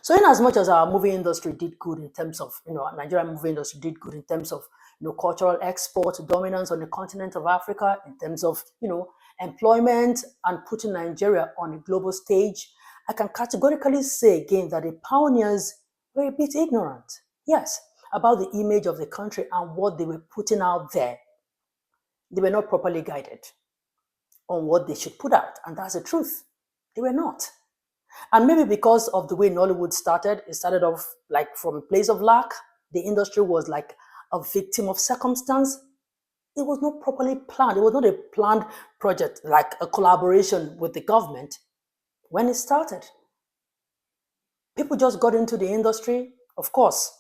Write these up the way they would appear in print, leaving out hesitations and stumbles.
So in as much as our movie industry did good in terms of, our Nigerian movie industry did good in terms of, cultural export, dominance on the continent of Africa, in terms of, employment and putting Nigeria on a global stage, I can categorically say again that the pioneers were a bit ignorant. Yes, about the image of the country and what they were putting out there. They were not properly guided on what they should put out. And that's the truth. They were not. And maybe because of the way Nollywood started, it started off like from a place of lack. The industry was like a victim of circumstance. It was not properly planned. It was not a planned project, like a collaboration with the government when it started. People just got into the industry. Of course,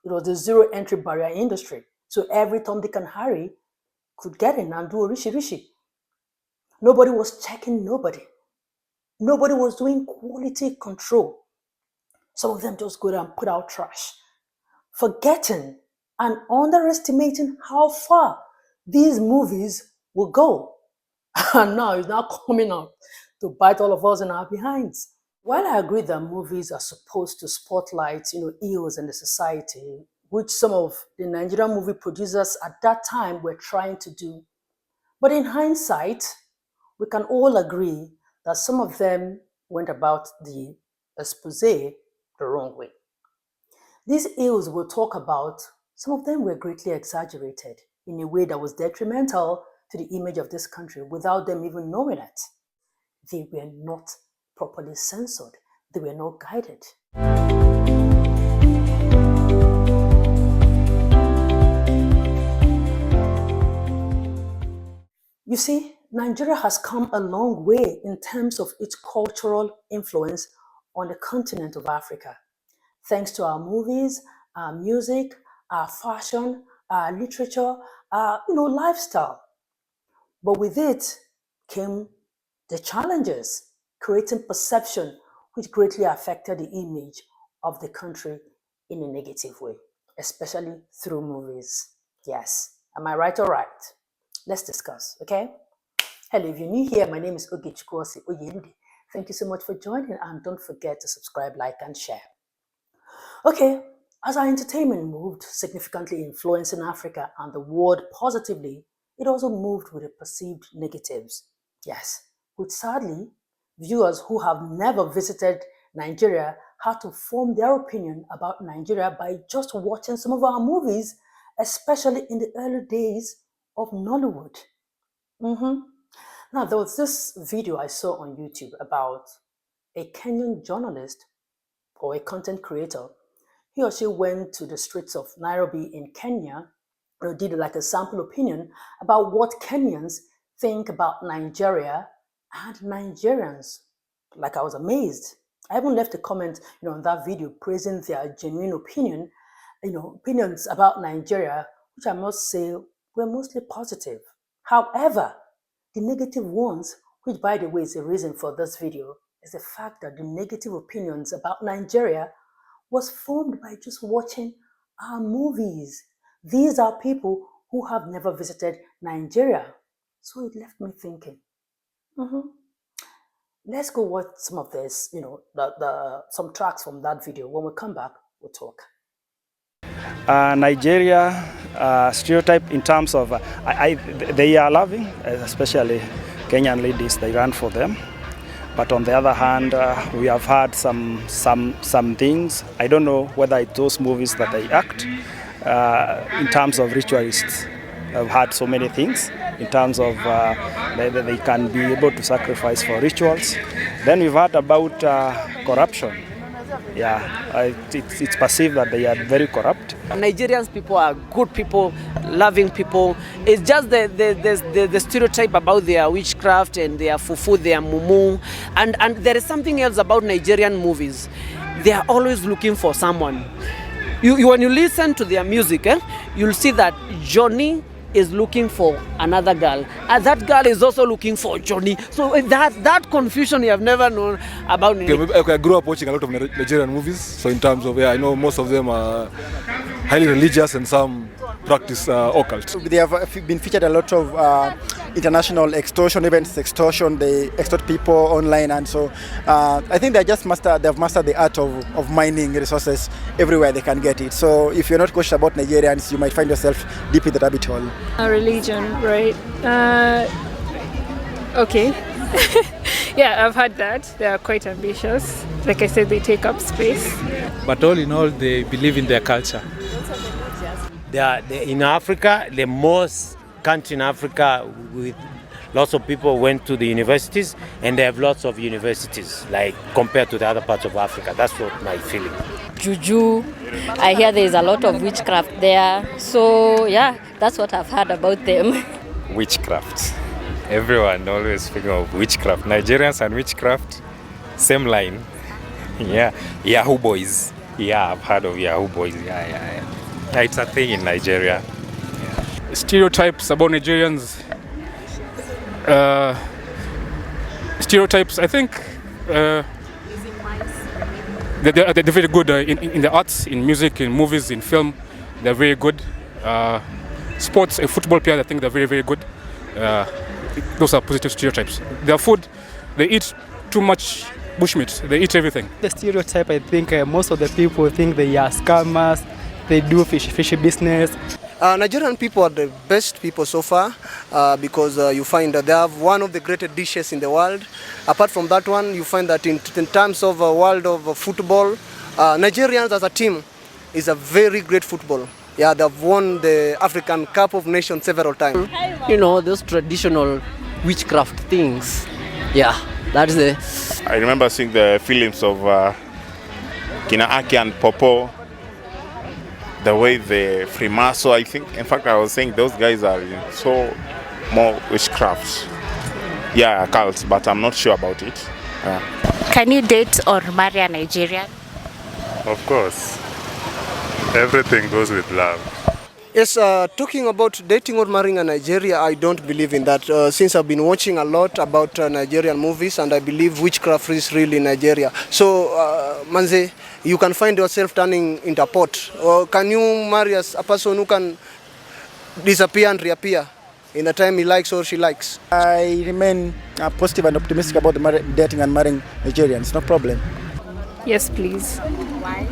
it was the zero entry barrier industry. So every Tom, Dick, and Harry could get in and do a rishi. Nobody was checking nobody. Nobody was doing quality control. Some of them just go there and put out trash, forgetting and underestimating how far these movies will go. And now it's now coming out to bite all of us in our behinds. While I agree that movies are supposed to spotlight, ills in the society, which some of the Nigerian movie producers at that time were trying to do, but in hindsight, we can all agree that some of them went about the expose the wrong way. These ills we'll talk about, some of them were greatly exaggerated in a way that was detrimental to the image of this country without them even knowing it. They were not properly censored. They were not guided. You see, Nigeria has come a long way in terms of its cultural influence on the continent of Africa, thanks to our movies, our music, our fashion, our literature, our lifestyle. But with it came the challenges, creating perception which greatly affected the image of the country in a negative way, especially through movies. Yes, am I right or right? Let's discuss, okay? Hello, if you're new here, my name is Osih-Oyelude. Thank you so much for joining, and don't forget to subscribe, like, and share. Okay, as our entertainment moved, significantly influencing Africa and the world positively, it also moved with the perceived negatives. Yes, which sadly, viewers who have never visited Nigeria had to form their opinion about Nigeria by just watching some of our movies, especially in the early days of Nollywood. Now, there was this video I saw on YouTube about a Kenyan journalist or a content creator. He or she went to the streets of Nairobi in Kenya and did like a sample opinion about what Kenyans think about Nigeria and Nigerians. Like, I was amazed. I even left a comment, on that video praising their genuine opinion, opinions about Nigeria, which I must say were mostly positive. However, the negative ones, which by the way is the reason for this video, is the fact that the negative opinions about Nigeria was formed by just watching our movies. These are people who have never visited Nigeria. So it left me thinking. Let's go watch some of this, some tracks from that video. When we come back, we'll talk. Nigeria stereotype in terms of they are loving, especially Kenyan ladies. They run for them, but on the other hand, we have had some things. I don't know whether it's those movies that they act in terms of ritualists. I've had so many things in terms of they can be able to sacrifice for rituals. Then we've heard about corruption. Yeah, it's perceived that they are very corrupt. Nigerians people are good people, loving people. It's just the stereotype about their witchcraft and their fufu, their mumu. And there is something else about Nigerian movies. They are always looking for someone. When you listen to their music, you'll see that Johnny is looking for another girl. And that girl is also looking for Johnny. So that confusion you have never known about. Okay, I grew up watching a lot of Nigerian movies. So in terms of, I know most of them are highly religious and some practice occult. They have been featured a lot of international extortion, even sextortion. They extort people online, and so I think they've mastered the art of mining resources everywhere they can get it. So if you're not cautious about Nigerians, you might find yourself deep in the rabbit hole. A religion, right? Okay. Yeah, I've heard that. They are quite ambitious. Like I said, they take up space. But all in all, they believe in their culture. In Africa, the most country in Africa with lots of people went to the universities, and they have lots of universities, like compared to the other parts of Africa. That's what my feeling. Juju, I hear there's a lot of witchcraft there. So yeah, that's what I've heard about them. Witchcraft. Everyone always speaking of witchcraft. Nigerians and witchcraft, same line. Yeah, Yahoo boys. Yeah, I've heard of Yahoo boys. Yeah. It's a thing in Nigeria. Yeah. Stereotypes about Nigerians. Stereotypes, I think they're very good in the arts, in music, in movies, in film. They're very good. Sports, football players, I think they're very, very good. Those are positive stereotypes. Their food, they eat too much bushmeat. They eat everything. The stereotype, I think most of the people think they are scammers. They do fishy business. Nigerian people are the best people so far because you find that they have one of the greatest dishes in the world. Apart from that one, you find that in terms of world of football, Nigerians as a team is a very great football. Yeah, they've won the African Cup of Nations several times. You know, those traditional witchcraft things. Yeah, that's the... I remember seeing the films of Kina Aki and Popo. The way the Freemason, I think. In fact, I was saying those guys are so more witchcraft. Yeah, cults, but I'm not sure about it. Can you date or marry a Nigerian? Of course. Everything goes with love. Yes, talking about dating or marrying a Nigeria, I don't believe in that. Since I've been watching a lot about Nigerian movies, and I believe witchcraft is really Nigeria. So, Manze, you can find yourself turning into a pot. Or can you marry a person who can disappear and reappear in the time he likes or she likes? I remain positive and optimistic about dating and marrying Nigerians. No problem. Yes, please. Why?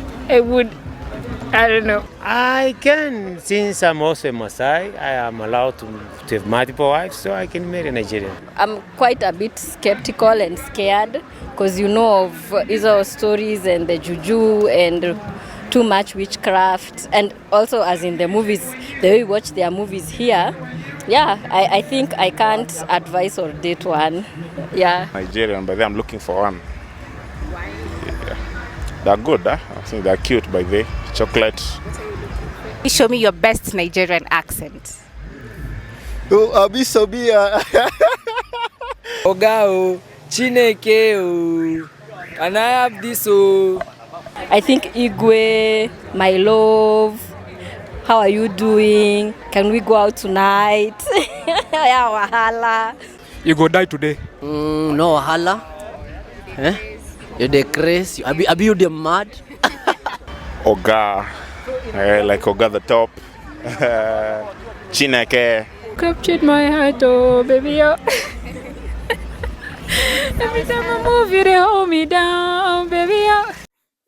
I don't know. I can, since I'm also a Maasai, I am allowed to have multiple wives, so I can marry a Nigerian. I'm quite a bit skeptical and scared because you know of Israel stories and the juju and too much witchcraft, and also as in the movies, the way we watch their movies here. Yeah, I think I can't advise or date one. Yeah. Nigerian, but I'm looking for one. They're good, huh? I think they're cute by the chocolate. Show me your best Nigerian accent. Oh, Abisobia. Ogao, Chineke, can I have this? I think Igwe, my love, how are you doing? Can we go out tonight? Yeah, wahala. You go die today. No wahala. Eh? You're the crazy. Are you the mad? Oga, like Oga the top. Chineke. Captured my heart, oh baby. Oh. Every time I move you, they hold me down, baby. Oh.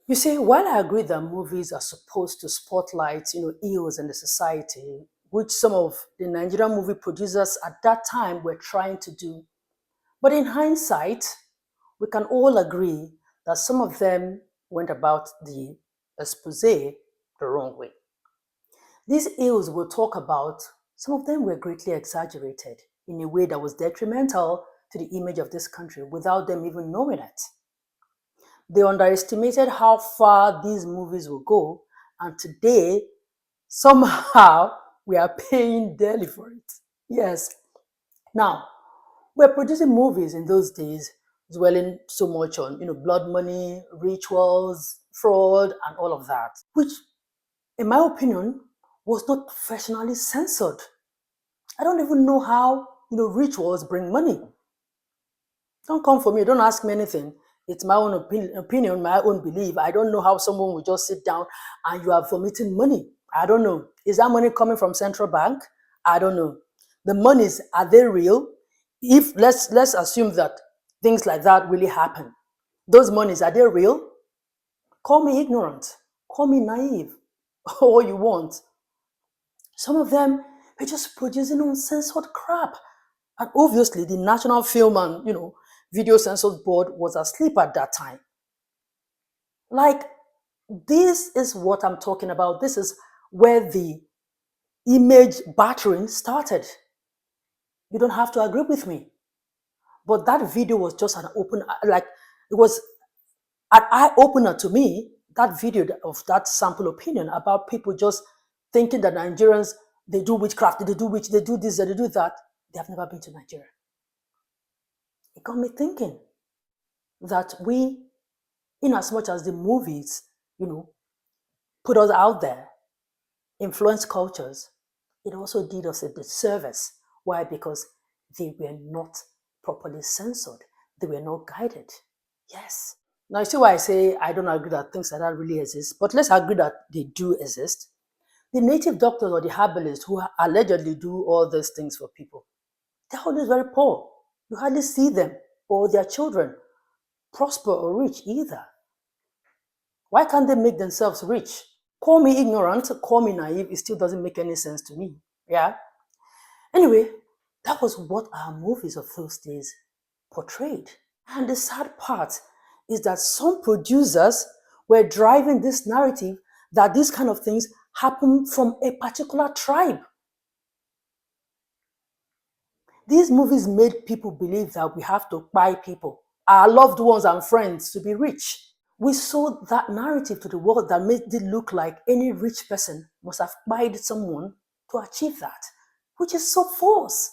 You see, while I agree that movies are supposed to spotlight, ills in the society, which some of the Nigerian movie producers at that time were trying to do, but in hindsight, we can all agree that some of them went about the expose the wrong way. These ills we'll talk about, some of them were greatly exaggerated in a way that was detrimental to the image of this country without them even knowing it. They underestimated how far these movies will go, and today, somehow, we are paying dearly for it. Yes. Now, we're producing movies in those days dwelling so much on, blood money, rituals, fraud, and all of that, which, in my opinion, was not professionally censored. I don't even know how, rituals bring money. Don't come for me. Don't ask me anything. It's my own opinion, my own belief. I don't know how someone will just sit down and you are vomiting money. I don't know. Is that money coming from central bank? I don't know. The monies, are they real? If let's assume that things like that really happen. Those monies, are they real? Call me ignorant. Call me naive. All you want. Some of them are just producing uncensored crap. And obviously, the National Film and Video Censors Board was asleep at that time. Like, this is what I'm talking about. This is where the image battering started. You don't have to agree with me. But that video was just an it was an eye-opener to me, that video of that sample opinion about people just thinking that Nigerians, they do witchcraft, they do this, they do that. They have never been to Nigeria. It got me thinking that we, in as much as the movies, put us out there, influence cultures, it also did us a disservice. Why? Because they were not properly censored. They were not guided. Yes. Now, you see why I say I don't agree that things like that really exist, but let's agree that they do exist. The native doctors or the herbalists who allegedly do all these things for people, they're always very poor. You hardly see them or their children prosper or rich either. Why can't they make themselves rich? Call me ignorant, call me naive, it still doesn't make any sense to me. Yeah? Anyway, that was what our movies of those days portrayed. And the sad part is that some producers were driving this narrative that these kind of things happen from a particular tribe. These movies made people believe that we have to buy people, our loved ones and friends, to be rich. We sold that narrative to the world that made it look like any rich person must have buyed someone to achieve that, which is so false.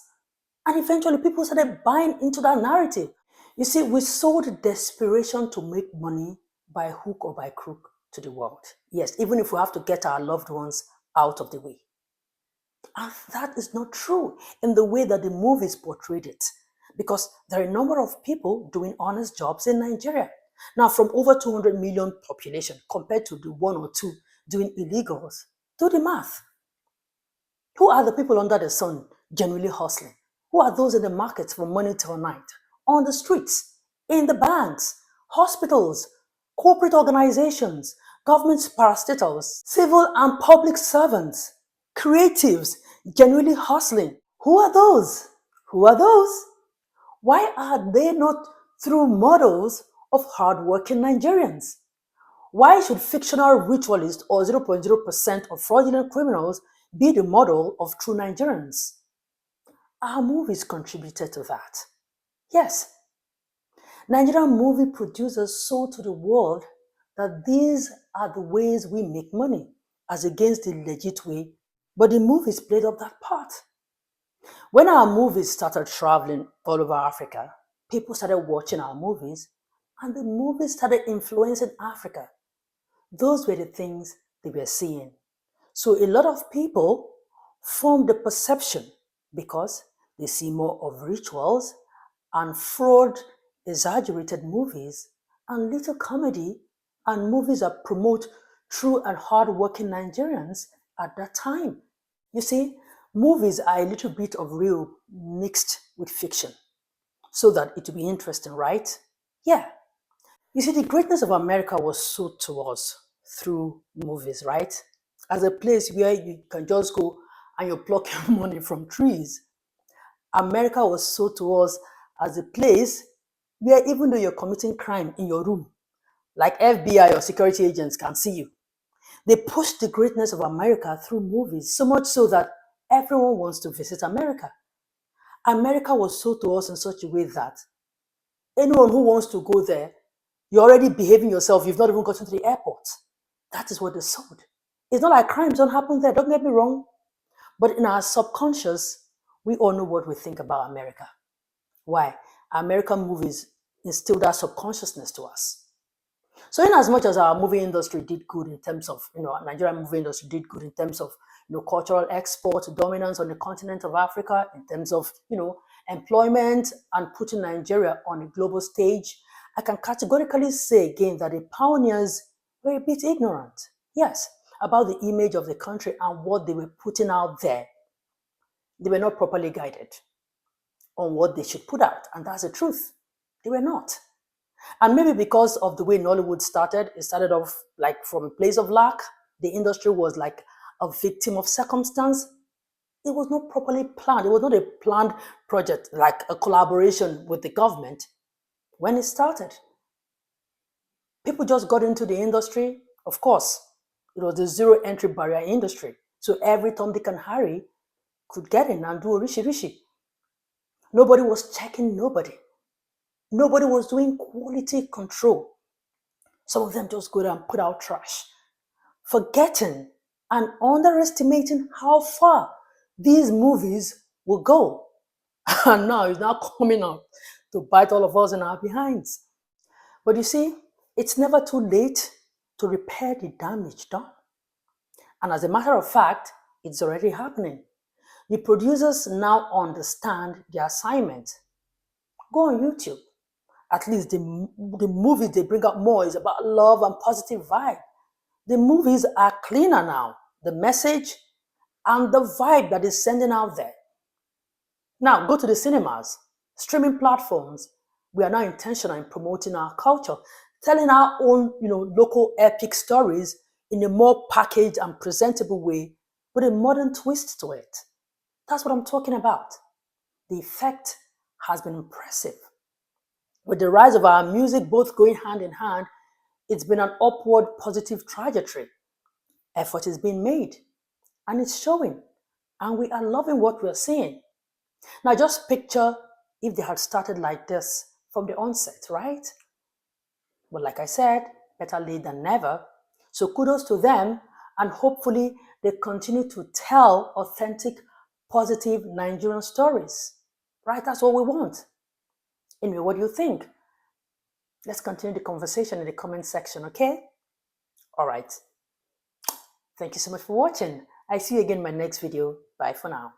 And eventually people started buying into that narrative. You see, we sold desperation to make money by hook or by crook to the world. Yes, even if we have to get our loved ones out of the way. And that is not true in the way that the movies portrayed it, because there are a number of people doing honest jobs in Nigeria. Now, from over 200 million population compared to the 1 or 2 doing illegals, do the math. Who are the people under the sun genuinely hustling? Who are those in the markets from morning till night? On the streets, in the banks, hospitals, corporate organizations, government parastatals, civil and public servants, creatives genuinely hustling. Who are those? Who are those? Why are they not true models of hardworking Nigerians? Why should fictional ritualists or 0.0% of fraudulent criminals be the model of true Nigerians? Our movies contributed to that. Yes. Nigerian movie producers sold to the world that these are the ways we make money, as against the legit way, but the movies played up that part. When our movies started traveling all over Africa, people started watching our movies, and the movies started influencing Africa. Those were the things they were seeing. So a lot of people formed the perception, because they see more of rituals and fraud, exaggerated movies, and little comedy and movies that promote true and hard-working Nigerians at that time. You see, movies are a little bit of real mixed with fiction, so that it will be interesting, right? Yeah. You see, the greatness of America was sold to us through movies, right? As a place where you can just go and you pluck your money from trees. America was sold to us as a place where even though you're committing crime in your room, like FBI or security agents can see you. They pushed the greatness of America through movies, so much so that everyone wants to visit America. America was sold to us in such a way that anyone who wants to go there, you're already behaving yourself, you've not even gotten to the airport. That is what they sold. It's not like crimes don't happen there, don't get me wrong. But in our subconscious, we all know what we think about America. Why? American movies instill that subconsciousness to us. So in as much as our movie industry did good in terms of, Nigerian movie industry did good in terms of, cultural export dominance on the continent of Africa in terms of, employment and putting Nigeria on a global stage, I can categorically say again that the pioneers were a bit ignorant, yes, about the image of the country and what they were putting out there. They were not properly guided on what they should put out, and that's the truth. They were not. And maybe because of the way Nollywood started, it started off like from a place of lack. The industry was like a victim of circumstance. It was not properly planned. It was not a planned project, like a collaboration with the government when it started. People just got into the industry. Of course, it was the zero entry barrier industry. So every Tom, Dick, and Harry could get in and do a rishi. Nobody was checking nobody. Nobody was doing quality control. Some of them just go there and put out trash, forgetting and underestimating how far these movies will go. And now it's now coming out to bite all of us in our behinds. But you see, it's never too late to repair the damage done. And as a matter of fact, it's already happening. The producers now understand the assignment. Go on YouTube. At least the movies they bring out more is about love and positive vibe. The movies are cleaner now. The message and the vibe that is sending out there. Now go to the cinemas, streaming platforms. We are now intentional in promoting our culture, telling our own, local epic stories in a more packaged and presentable way with a modern twist to it. That's what I'm talking about. The effect has been impressive. With the rise of our music both going hand in hand, it's been an upward positive trajectory. Effort is being made and it's showing, and we are loving what we're seeing. Now just picture if they had started like this from the onset, right? But like I said, better late than never. So kudos to them, and hopefully they continue to tell authentic, positive Nigerian stories, right? That's what we want. Anyway, what do you think? Let's continue the conversation in the comment section, okay? All right. Thank you so much for watching. I see you again in my next video. Bye for now.